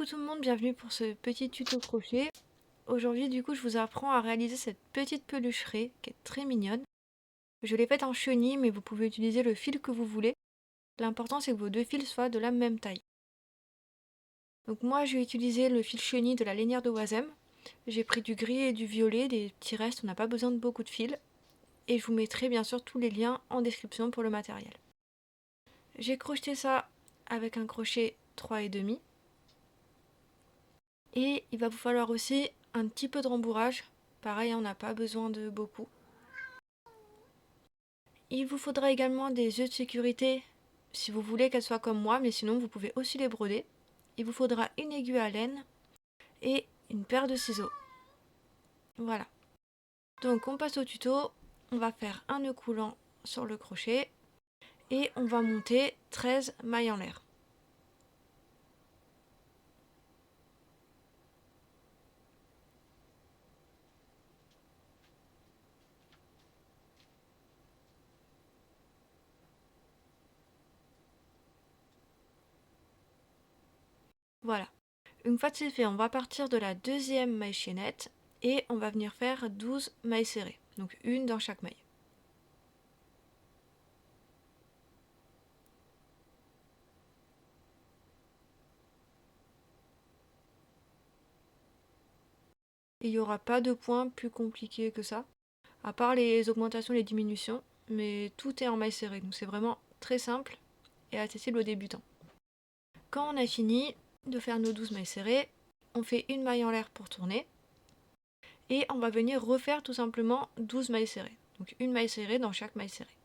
Coucou tout le monde, bienvenue pour ce petit tuto crochet. Aujourd'hui je vous apprends à réaliser cette petite peluche qui est très mignonne. Je l'ai faite en chenille mais vous pouvez utiliser le fil que vous voulez. L'important c'est que vos deux fils soient de la même taille. Donc moi j'ai utilisé le fil chenille de la lainière de Oisem. J'ai pris du gris et du violet, des petits restes, on n'a pas besoin de beaucoup de fils. Et je vous mettrai bien sûr tous les liens en description pour le matériel. J'ai crocheté ça avec un crochet 3,5. Et il va vous falloir aussi un petit peu de rembourrage. Pareil, on n'a pas besoin de beaucoup. Il vous faudra également des œufs de sécurité si vous voulez qu'elles soient comme moi, mais sinon vous pouvez aussi les broder. Il vous faudra une aiguille à laine et une paire de ciseaux. Voilà. Donc on passe au tuto. On va faire un nœud coulant sur le crochet et on va monter 13 mailles en l'air. Voilà. Une fois que c'est fait, on va partir de la deuxième maille chaînette et on va venir faire 12 mailles serrées. Donc une dans chaque maille. Il n'y aura pas de point plus compliqué que ça, à part les augmentations et les diminutions, mais tout est en maille serrée, donc c'est vraiment très simple et accessible aux débutants. Quand on a fini de faire nos 12 mailles serrées, on fait une maille en l'air pour tourner, et on va venir refaire tout simplement 12 mailles serrées. Donc une maille serrée dans chaque maille serrée.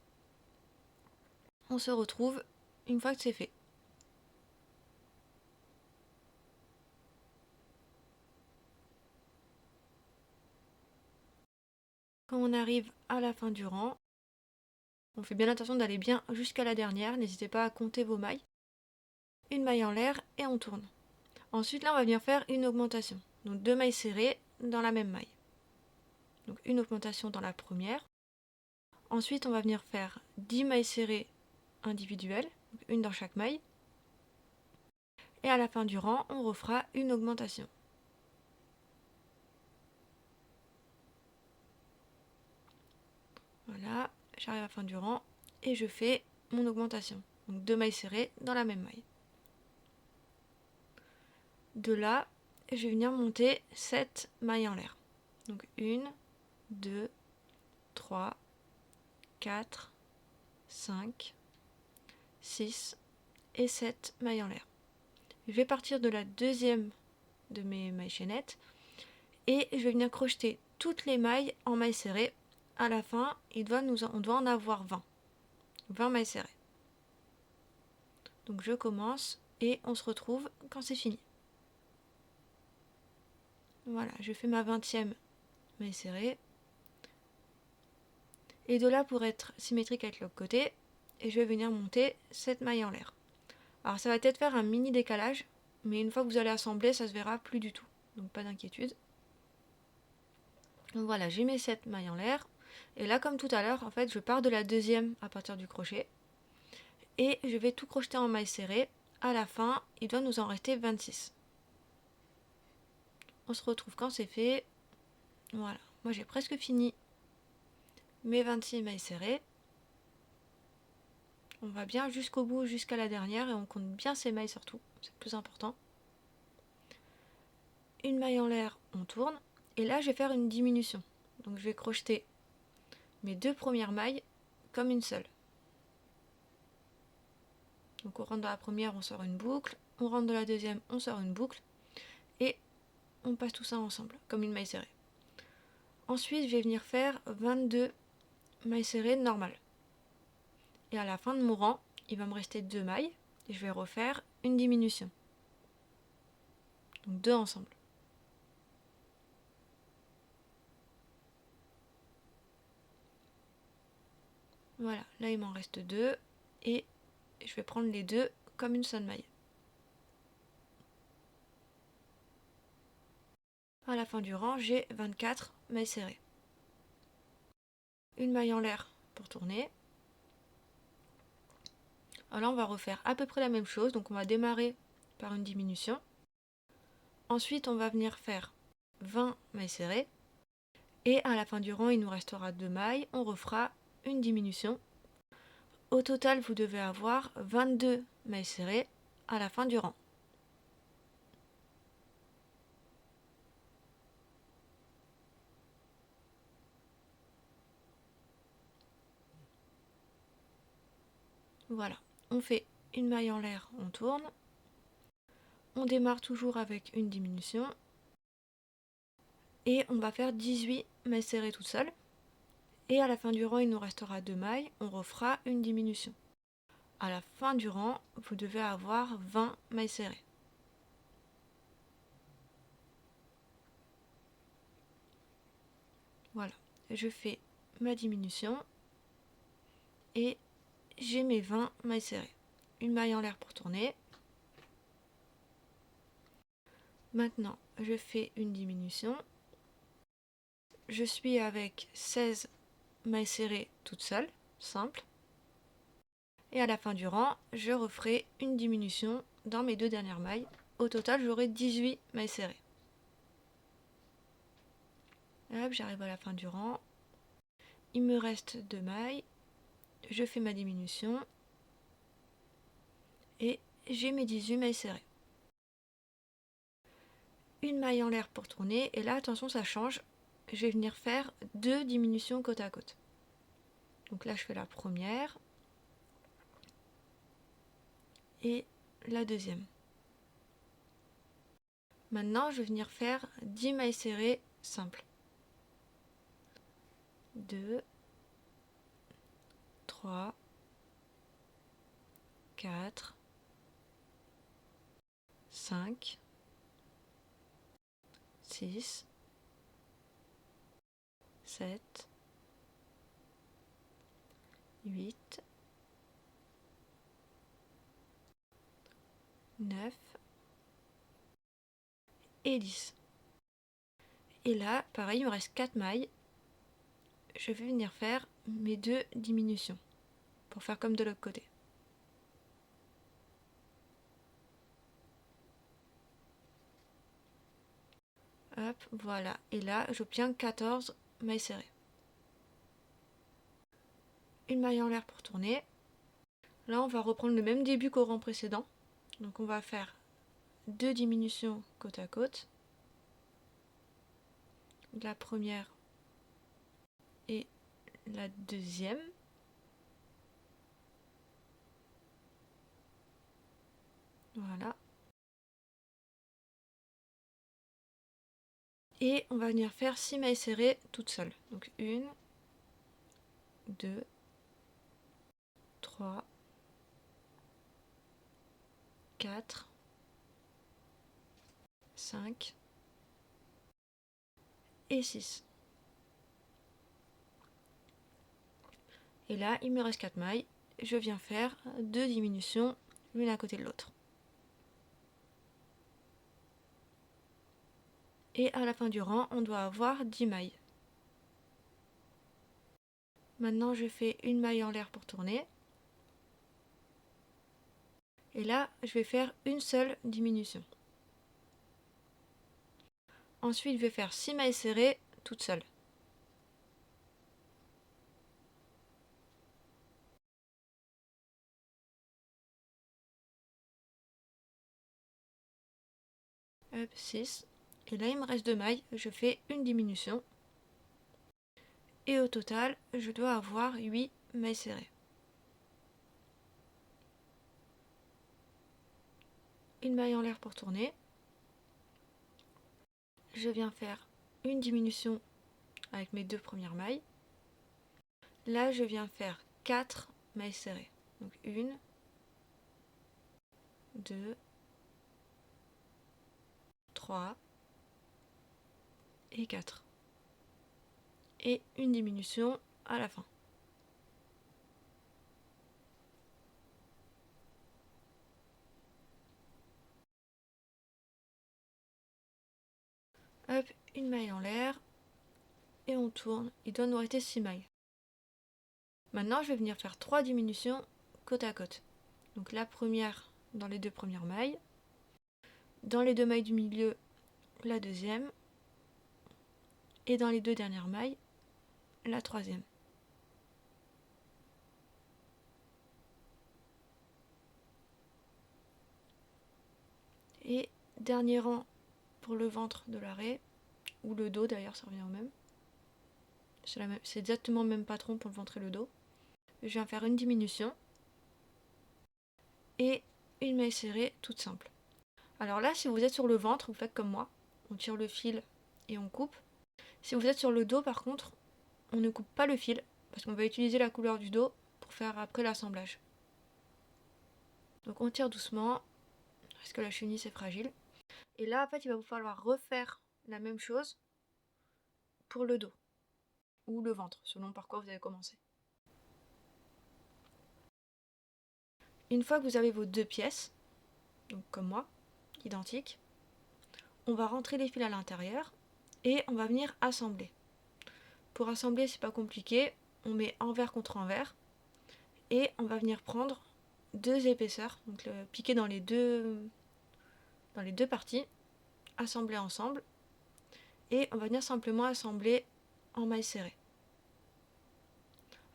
On se retrouve une fois que c'est fait. Quand on arrive à la fin du rang, on fait bien attention d'aller bien jusqu'à la dernière, n'hésitez pas à compter vos mailles. Une maille en l'air et on tourne. Ensuite là on va venir faire une augmentation. Donc 2 mailles serrées dans la même maille. Donc une augmentation dans la première. Ensuite on va venir faire 10 mailles serrées individuelles, donc une dans chaque maille. Et à la fin du rang on refera une augmentation. Voilà, j'arrive à la fin du rang et je fais mon augmentation. Donc 2 mailles serrées dans la même maille. De là, je vais venir monter 7 mailles en l'air. Donc 1, 2, 3, 4, 5, 6 et 7 mailles en l'air. Je vais partir de la deuxième de mes mailles chaînettes et je vais venir crocheter toutes les mailles en mailles serrées. À la fin, on doit en avoir 20 mailles serrées. Donc je commence et on se retrouve quand c'est fini. Voilà, je fais ma 20e maille serrée. Et de là, pour être symétrique avec l'autre côté, et je vais venir monter 7 mailles en l'air. Alors ça va peut-être faire un mini décalage, mais une fois que vous allez assembler, ça se verra plus du tout. Donc pas d'inquiétude. Donc voilà, j'ai mes 7 mailles en l'air. Et là, comme tout à l'heure, en fait, je pars de la deuxième à partir du crochet. Et je vais tout crocheter en mailles serrées. À la fin, il doit nous en rester 26. On se retrouve quand c'est fait. Voilà, moi j'ai presque fini mes 26 mailles serrées. On va bien jusqu'au bout, jusqu'à la dernière, et on compte bien ses mailles surtout, c'est le plus important. Une maille en l'air, on tourne, et là je vais faire une diminution. Donc je vais crocheter mes deux premières mailles comme une seule. Donc on rentre dans la première, on sort une boucle, on rentre dans la deuxième, on sort une boucle, et on passe tout ça ensemble, comme une maille serrée. Ensuite je vais venir faire 22 mailles serrées normales. Et à la fin de mon rang, il va me rester 2 mailles, et je vais refaire une diminution. Donc 2 ensemble. Voilà, là il m'en reste 2, et je vais prendre les deux comme une seule maille. À la fin du rang, j'ai 24 mailles serrées. Une maille en l'air pour tourner. Alors là, on va refaire à peu près la même chose. Donc on va démarrer par une diminution. Ensuite, on va venir faire 20 mailles serrées. Et à la fin du rang, il nous restera 2 mailles. On refera une diminution. Au total, vous devez avoir 22 mailles serrées à la fin du rang. Voilà, on fait une maille en l'air, on tourne. On démarre toujours avec une diminution. Et on va faire 18 mailles serrées toutes seules. Et à la fin du rang, il nous restera 2 mailles. On refera une diminution. À la fin du rang, vous devez avoir 20 mailles serrées. Voilà, je fais ma diminution et j'ai mes 20 mailles serrées. Une maille en l'air pour tourner. Maintenant, je fais une diminution. Je suis avec 16 mailles serrées toutes seules, simple. Et à la fin du rang, je referai une diminution dans mes 2 dernières mailles. Au total, j'aurai 18 mailles serrées. Hop, j'arrive à la fin du rang. Il me reste 2 mailles. Je fais ma diminution. Et j'ai mes 18 mailles serrées. Une maille en l'air pour tourner. Et là, attention, ça change. Je vais venir faire 2 diminutions côte à côte. Donc là, je fais la première. Et la deuxième. Maintenant, je vais venir faire 10 mailles serrées simples. 2, 3, 4, 5, 6, 7, 8, 9 et 10. Et là, pareil, il me reste 4 mailles. Je vais venir faire mes 2 diminutions pour faire comme de l'autre côté. Hop, voilà. Et là, j'obtiens 14 mailles serrées. Une maille en l'air pour tourner. Là, on va reprendre le même début qu'au rang précédent. Donc, on va faire 2 diminutions côte à côte. La première et la deuxième. Voilà. Et on va venir faire 6 mailles serrées toutes seules. Donc 1, 2, 3, 4, 5 et 6. Et là, il me reste 4 mailles. Je viens faire 2 diminutions, l'une à côté de l'autre. Et à la fin du rang, on doit avoir 10 mailles. Maintenant, je fais une maille en l'air pour tourner. Et là, je vais faire une seule diminution. Ensuite, je vais faire 6 mailles serrées toutes seules. Hop, 6. Et là, il me reste 2 mailles. Je fais une diminution. Et au total, je dois avoir 8 mailles serrées. Une maille en l'air pour tourner. Je viens faire une diminution avec mes 2 premières mailles. Là, je viens faire 4 mailles serrées. Donc 1, 2, 3 et 4. Et une diminution à la fin. Hop, une maille en l'air. Et on tourne. Il doit nous rester 6 mailles. Maintenant, je vais venir faire 3 diminutions côte à côte. Donc la première dans les 2 premières mailles. Dans les 2 mailles du milieu, la deuxième, et dans les deux dernières mailles, la troisième. Et dernier rang pour le ventre de l'arrêt, ou le dos d'ailleurs, ça revient au même. C'est exactement le même patron pour le ventre et le dos. Je viens faire une diminution et une maille serrée toute simple. Alors là, si vous êtes sur le ventre, vous faites comme moi, on tire le fil et on coupe. Si vous êtes sur le dos, par contre, on ne coupe pas le fil, parce qu'on va utiliser la couleur du dos pour faire après l'assemblage. Donc on tire doucement, parce que la chenille c'est fragile. Et là, en fait, il va vous falloir refaire la même chose pour le dos, ou le ventre, selon par quoi vous avez commencé. Une fois que vous avez vos deux pièces, donc comme moi, identiques, on va rentrer les fils à l'intérieur et on va venir assembler. Pour assembler, c'est pas compliqué, on met envers contre envers et on va venir prendre deux épaisseurs, donc piquer dans les deux parties, assembler ensemble et on va venir simplement assembler en maille serrée.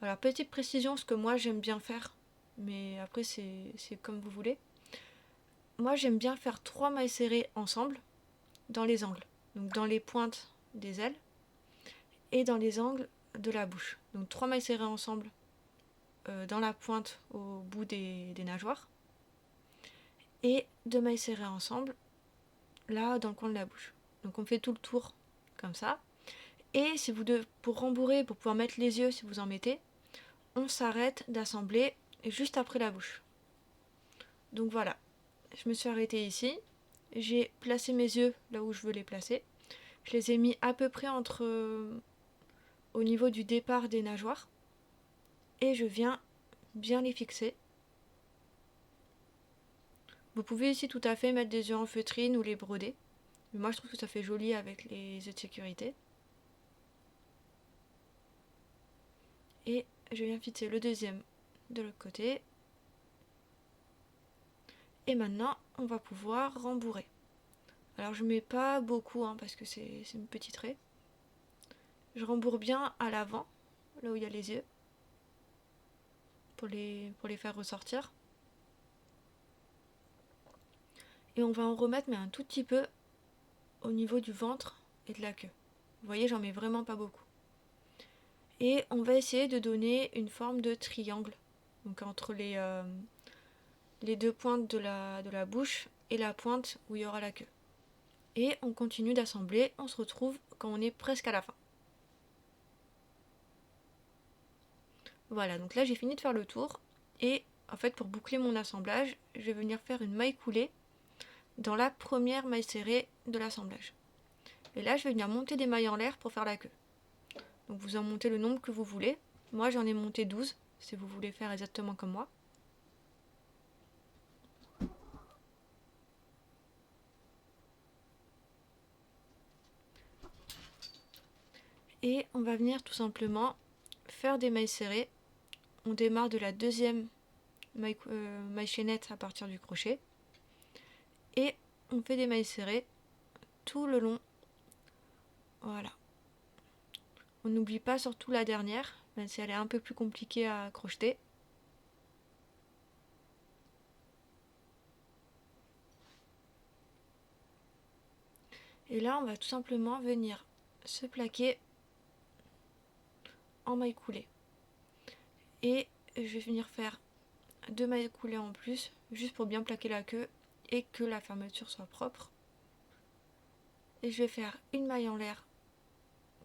Alors petite précision, ce que moi j'aime bien faire, mais après c'est comme vous voulez. Moi j'aime bien faire 3 mailles serrées ensemble dans les angles, donc dans les pointes des ailes et dans les angles de la bouche. Donc 3 mailles serrées ensemble dans la pointe au bout des nageoires et 2 mailles serrées ensemble là dans le coin de la bouche. Donc on fait tout le tour comme ça. Et si vous devez, pour rembourrer, pour pouvoir mettre les yeux si vous en mettez, on s'arrête d'assembler juste après la bouche. Donc voilà, je me suis arrêtée ici, j'ai placé mes yeux là où je veux les placer, je les ai mis à peu près au niveau du départ des nageoires et je viens bien les fixer. Vous pouvez ici tout à fait mettre des yeux en feutrine ou les broder, mais moi je trouve que ça fait joli avec les yeux de sécurité. Et je viens fixer le deuxième de l'autre côté. Et maintenant, on va pouvoir rembourrer. Alors je mets pas beaucoup parce que c'est une petite trait. Je rembourre bien à l'avant, là où il y a les yeux, pour les faire ressortir. Et on va en remettre mais un tout petit peu au niveau du ventre et de la queue. Vous voyez, j'en mets vraiment pas beaucoup. Et on va essayer de donner une forme de triangle, donc entre les deux pointes de la bouche et la pointe où il y aura la queue. Et on continue d'assembler, on se retrouve quand on est presque à la fin. Voilà, donc là j'ai fini de faire le tour et en fait pour boucler mon assemblage, je vais venir faire une maille coulée dans la première maille serrée de l'assemblage. Et là je vais venir monter des mailles en l'air pour faire la queue. Donc vous en montez le nombre que vous voulez. Moi j'en ai monté 12 si vous voulez faire exactement comme moi. Et on va venir tout simplement faire des mailles serrées. On démarre de la deuxième maille chaînette à partir du crochet. Et on fait des mailles serrées tout le long. Voilà. On n'oublie pas surtout la dernière, même si elle est un peu plus compliquée à crocheter. Et là, on va tout simplement venir se plaquer en maille coulée. Et je vais venir faire 2 mailles coulées en plus, juste pour bien plaquer la queue et que la fermeture soit propre. Et je vais faire une maille en l'air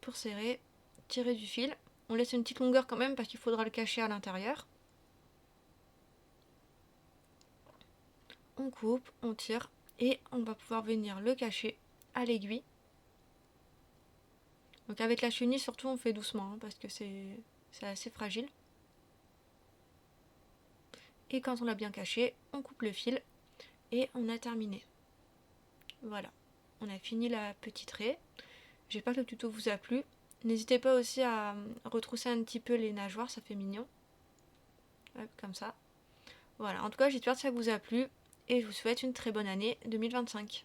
pour serrer, tirer du fil. On laisse une petite longueur quand même parce qu'il faudra le cacher à l'intérieur. On coupe, on tire et on va pouvoir venir le cacher à l'aiguille. Donc avec la chenille surtout on fait doucement parce que c'est assez fragile. Et quand on l'a bien caché, on coupe le fil et on a terminé. Voilà, on a fini la petite raie. J'espère que le tuto vous a plu. N'hésitez pas aussi à retrousser un petit peu les nageoires, ça fait mignon. Hop, comme ça. Voilà, en tout cas j'espère que ça vous a plu et je vous souhaite une très bonne année 2025.